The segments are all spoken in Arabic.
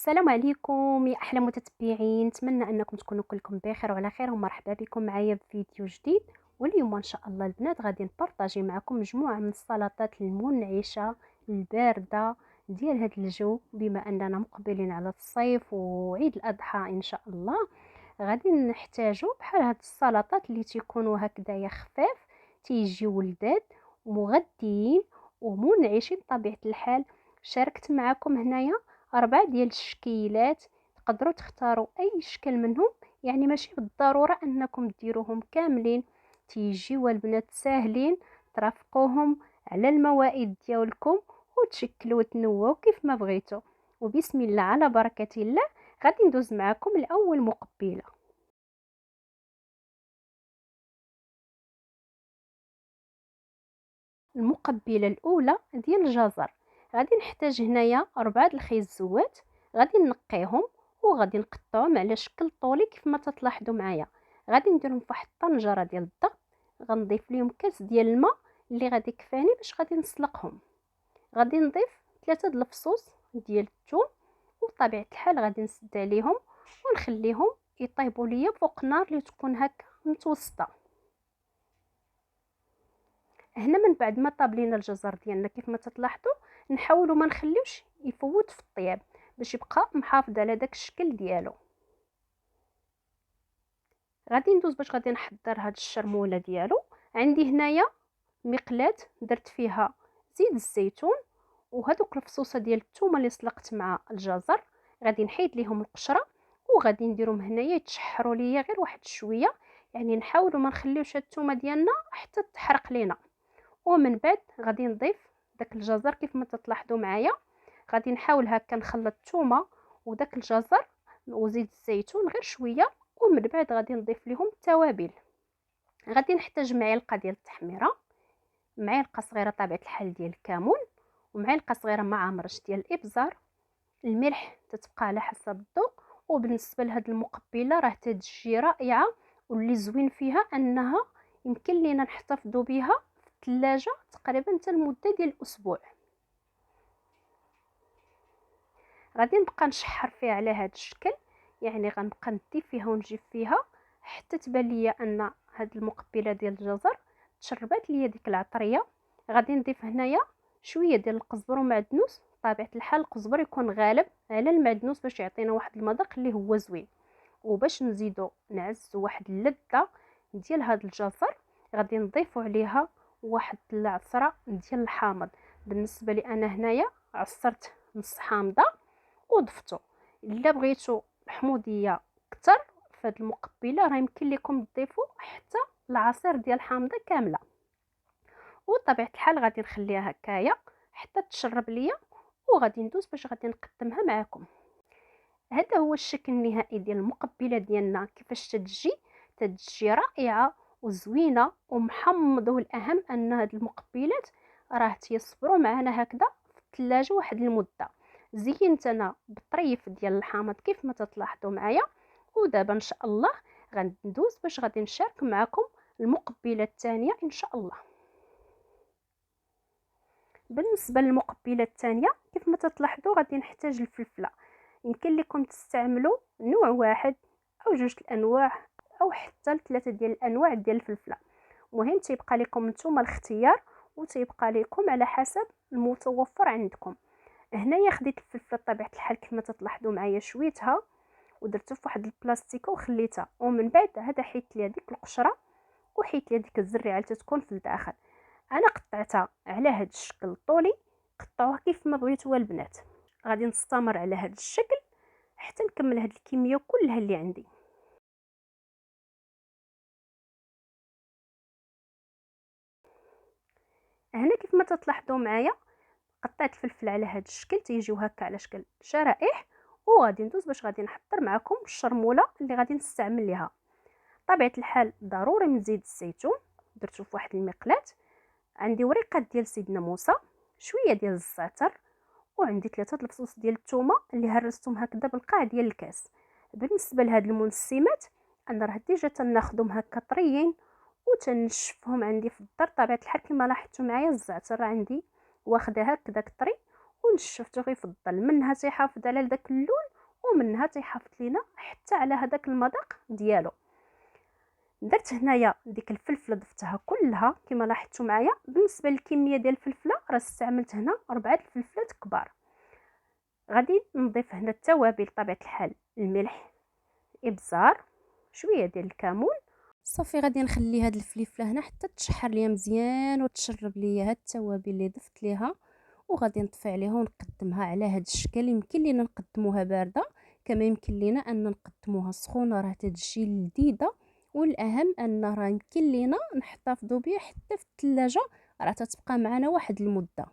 السلام عليكم يا احلى متتبعين، نتمنى انكم تكونوا كلكم بخير وعلى خير، ومرحبا بكم معايا بفيديو جديد. واليوم ان شاء الله البنات غادي نبارطاجي معكم مجموعه من السلطات المنعشه البارده ديال هذا الجو، بما اننا مقبلين على الصيف وعيد الاضحى ان شاء الله. غادي نحتاجوا بحال هاد السلطات اللي تيكونوا هكذايا خفاف، تيجيو ولذاذ ومغذيين ومنعشين بطبيعه الحال. شاركت معكم هنايا 4 ديال الشكيلات، تقدروا تختاروا اي شكل منهم، يعني ماشي بالضروره انكم ديروهم كاملين. تيجيو البنات ساهلين، ترافقوهم على الموائد ديالكم وتشكلوا وتنوعوا كيف ما بغيتوا. وبسم الله على بركه الله، غادي ندوز معكم لاول مقبله. المقبله الاولى ديال الجزر. غادي نحتاج هنايا 4 الخيزوات، غادي نقيهم وغادي نقطعهم على شكل طولي كيف ما تلاحظوا معايا. غادي نديرهم في واحد الطنجره ديال الضغط، غنضيف ليهم كاس ديال الماء اللي غادي يكفاني باش غادي نسلقهم. غادي نضيف 3 د الفصوص ديال الثوم، وبطبيعه الحال غادي نسد عليهم ونخليهم يطيبوا ليا فوق نار اللي تكون هكا متوسطه. هنا من بعد ما طاب لينا الجزر ديالنا كيف ما تلاحظوا، نحاولوا ما نخليوش يفوت في الطياب باش يبقى محافظ على داك الشكل ديالو. غادي ندوز باش غادي نحضر هاد الشرموله ديالو. عندي هنايا مقلاة درت فيها زيت الزيتون، وهذوك الفصوصه ديال الثومه اللي سلقت مع الجزر غادي نحيد ليهم القشره، وغادي نديرهم هنايا يتشحروا ليا غير واحد شويه، يعني نحاولوا ما نخليوش الثومه ديالنا حتى تحرق لينا. ومن بعد غادي نضيف داك الجزر كيف ما تلاحظوا معايا. غادي نحاول هكا نخلط الثومه وداك الجزر وزيت الزيتون غير شويه، ومن بعد غادي نضيف لهم التوابل. غادي نحتاج معلقه ديال التحميره، معلقه صغيره طبيعه الحال ديال الكمون، ومعلقه صغيره مع مرش ديال الابزار. الملح تتبقى على حسب الذوق. وبالنسبه لهاد المقبله راه تتجي رائعه، واللي زوين فيها انها يمكن لينا نحتفظوا بها في الثلاجه تقريبا حتى لمده ديال اسبوع. غادي نبقى نشحر فيها على هذا الشكل، يعني غنبقى ندي فيها ونجيب فيها حتى تبان ليا ان هاد المقبله ديال الجزر تشربات ليا ديك العطريه. غادي نضيف هنايا شويه ديال القزبر ومعدنوس، بطبيعه الحال القزبر يكون غالب على المعدنوس باش يعطينا واحد المذاق اللي هو زوين. وباش نزيدو نعزو واحد اللذه ديال هاد الجزر، غادي نضيفو عليها واحد العصره ديال الحامض. بالنسبه لي انا هنايا عصرت نص حامضه وضفتو. الا بغيتو الحموضيه اكثر فهاد المقبله راه يمكن لكم تضيفوا حتى العصير ديال الحامضه كامله. وبطبيعه الحال غادي نخليها هكايا حتى تشرب ليا، وغادي ندوز باش غادي نقدمها معكم. هذا هو الشكل النهائي ديال المقبله ديالنا. كيفاش تتجي رائعه وزوينه ومحمضه، والاهم ان هاد المقبلات راه تيصبروا معنا هكذا في الثلاجه واحد المده. زينت انا بالطريف ديال الحامض كيف ما تلاحظوا معايا. ودابا ان شاء الله غندوز باش غادي نشارك معكم المقبله الثانيه ان شاء الله. بالنسبه للمقبله الثانيه كيف ما تلاحظوا غادي نحتاج الفلفله. يمكن لكم تستعملوا نوع واحد او جوج الانواع او حتى 3 ديال الانواع ديال الفلفله. المهم تيبقى لكم نتوما الاختيار، وتيبقى لكم على حسب المتوفر عندكم. هنايا خديت الفلفله بطبيعه الحال كما تلاحظوا معايا شويتها ودرتها في واحد البلاستيكه وخليتها، ومن بعد هذا حيت لي ديك القشره وحيت لي ديك الزريعه اللي تكون في الداخل. انا قطعتها على هذا الشكل الطولي، قطعوها كيف ما بغيتوا البنات. غادي نستمر على هذا الشكل حتى نكمل هاد الكميه كلها اللي عندي. هنا كيف ما تلاحظوا معايا قطعت الفلفل على هذا الشكل، تيجيو هكا على شكل شرائح. وغادي ندوز باش غادي نحضر معكم الشرموله اللي غادي نستعمل ليها. طبيعه الحال ضروري من زيت الزيتون، درتو في واحد المقلاة. عندي وريقات ديال سيدنا موسى، شويه ديال الزعتر، وعندي 3 الفصوص ديال الثومه اللي هرستهم هكذا بالقاع ديال الكاس. بالنسبه لهاد المنسمات انا راه ديجا تناخذهم هكا طريين وتنشفهم عندي في الدار. طبيعه الحال كما لاحظتوا معايا الزعتر عندي واخده هكذاك طري ونشفته غير في الظل، منها تيحافظ على داك اللون ومنها تيحافظ لينا حتى على هذاك المذاق ديالو. درت هنايا ديك الفلفله ضفتها كلها كما لاحظتوا معايا. بالنسبه للكميه ديال الفلفله راه استعملت هنا 4 الفلفلات كبار. غادي نضيف هنا التوابل بطبيعه الحال، الملح، الابزار، شويه ديال الكمون. صافي غادي نخلي هاد الفلفله هنا حتى تشحر ليا مزيان وتشرب ليا هاد التوابل اللي ضفت ليها، وغادي نطفي عليها ونقدمها على هاد الشكل. يمكن لينا نقدموها بارده كما يمكن لينا ان نقدموها سخونه، راه تتجي لذيذه. والاهم ان راه يمكن لينا نحتفظوا بها حتى في الثلاجه، راه تتبقى معنا واحد المده.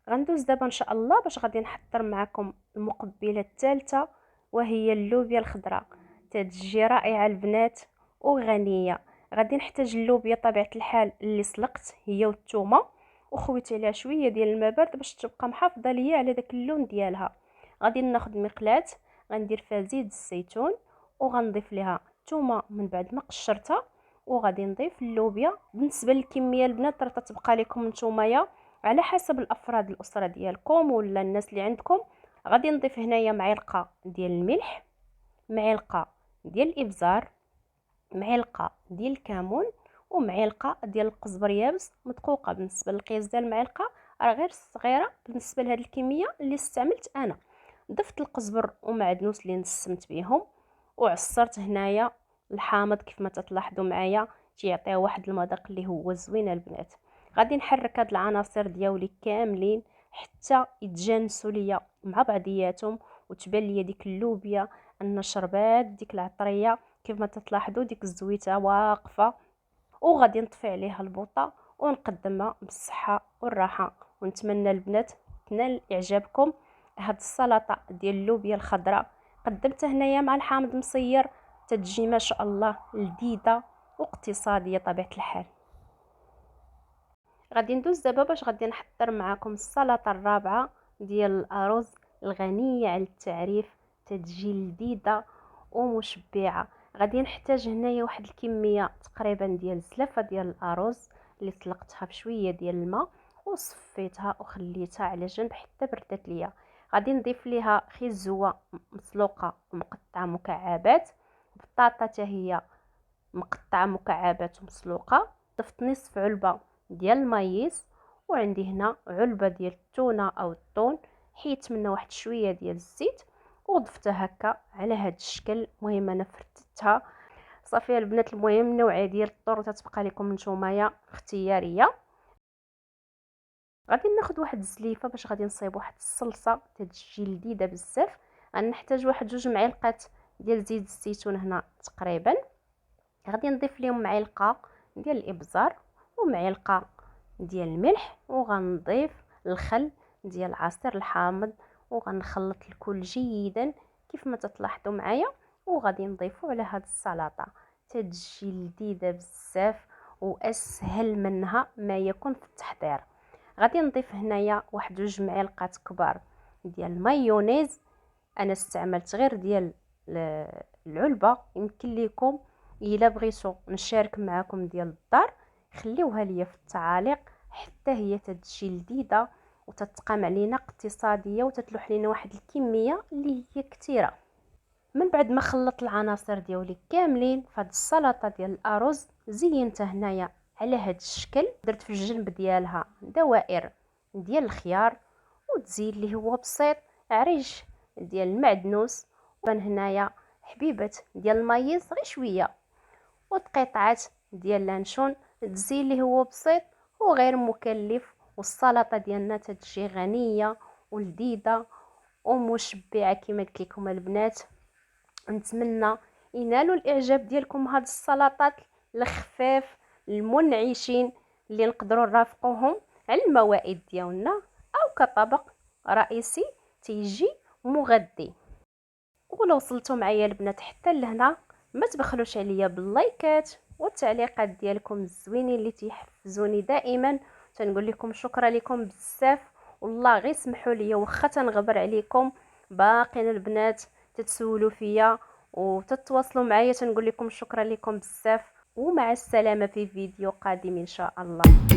غندوز دابا ان شاء الله باش غادي نحضر معكم المقبله الثالثه، وهي اللوبيا الخضراء. تتجي رائعه البنات وغنيه. غادي نحتاج اللوبيا طبيعه الحال اللي سلقت هي والثومه، وخويت عليها شويه ديال الماء بارد باش تبقى محافظه ليا على داك اللون ديالها. غادي ناخذ مقلاة غندير فيها زيت الزيتون، وغنضيف ليها الثومه من بعد ما قشرتها، وغادي نضيف اللوبيا. بالنسبه للكميه البنات راه تتبقى لكم نتومايا على حسب الافراد الاسره ديالكم ولا الناس اللي عندكم. غادي نضيف هنايا معلقه ديال الملح، معلقه ديال الابزار، معلقه ديال الكمون، ومعلقه ديال القزبر يابس مدقوقه. بالنسبه للقياس ديال المعلقه راه غير صغيره بالنسبه لهاد الكميه اللي استعملت انا. ضفت القزبر ومعدنوس اللي نسمت بهم، وعصرت هنايا الحامض كيف ما تلاحظوا معايا، تيعطيها واحد المذاق اللي هو زوين البنات. غادي نحرك هاد العناصر ديالي كاملين حتى يتجانسوا ليا مع بعضياتهم، وتبان ليا ديك اللوبيا ان شربات ديك العطريه كيف ما تلاحظوا، ديك الزويته واقفه. وغادي نطفي عليها البوطه ونقدمها بالصحه والراحه. ونتمنى البنات تنال اعجابكم هاد السلطه ديال اللوبيا الخضراء. قدمتها هنايا مع الحامض مصير، تتجي ما شاء الله لذيذه واقتصاديه طبيعه الحال. غادي ندوز دابا باش غادي نحضر معكم السلطه الرابعه ديال الارز، الغنيه على التعريف، تتجي لذيذه ومشبعه. غادي نحتاج هنايا واحد الكميه تقريبا ديال الزلافه ديال الارز اللي طلقتها بشويه ديال الماء وصفيتها وخليتها على جنب حتى بردت ليا. غادي نضيف ليها خيزوه مسلوقه ومقطعه مكعبات، بطاطا حتى هي مقطعه مكعبات ومسلوقه. ضفت نصف علبه ديال المايز، وعندي هنا علبه ديال التونه او الطون، حيت منها واحد شويه ديال الزيت وضفتها هكا على هذا الشكل. المهم انا فرتتها صافي البنات. المهم النوعيه ديال الطور تتبقى لكم نتومايا اختياريه. غادي ناخذ واحد الزليفه باش غادي نصايب واحد الصلصه تتجي لذيذه بزاف. غنحتاج واحد 2 معالق ديال زيت الزيتون هنا تقريبا. غادي نضيف لهم معلقه ديال الابزار ومعلقه ديال الملح، وغنضيف الخل ديال عصير الحامض، وغنخلط الكل جيدا كيف ما تلاحظوا معايا. وغادي نضيفو على هاد السلطه. تتجي لذيذه بزاف واسهل منها ما يكون في التحضير. غادي نضيف هنايا واحد 2 معالق كبار ديال المايونيز. انا استعملت غير ديال العلبه، يمكن لكم الا بغيتو نشارك معكم ديال الدار خليوها ليا في التعاليق، حتى هي تتجي لذيذه وتتقام علينا اقتصاديه وتتلوح لينا واحد الكميه اللي هي كثيره. من بعد ما خلطت العناصر ديالي كاملين فهاد السلطه ديال الارز، زينتها هنايا على هاد الشكل. درت في الجنب ديالها دوائر ديال الخيار، وتزيد اللي هو بسيط عريش ديال المعدنوس، وبان هنايا حبيبه ديال المايز غير شويه، وقطعات ديال لانشون. تزيد اللي هو بسيط وغير مكلف، والسلطه ديالنا تتجي غنيه ولذيذه ومشبعه كما قلت لكم البنات. نتمنى ينالوا الاعجاب ديالكم هاد السلطات الخفاف المنعشين اللي نقدروا نرافقوهم على الموائد ديالنا او كطبق رئيسي تيجي مغذي. ولو وصلتوا معايا البنات حتى لهنا ما تبخلوش عليا باللايكات والتعليقات ديالكم الزوينين اللي تيحفزوني دائما. تنقول لكم شكرا لكم بزاف، والله غير سمحوا لي واخا تنغبر عليكم. باقين البنات تتسولوا فيا وتتواصلوا معايا، تنقول لكم شكرا لكم بزاف، ومع السلامه في فيديو قادم ان شاء الله.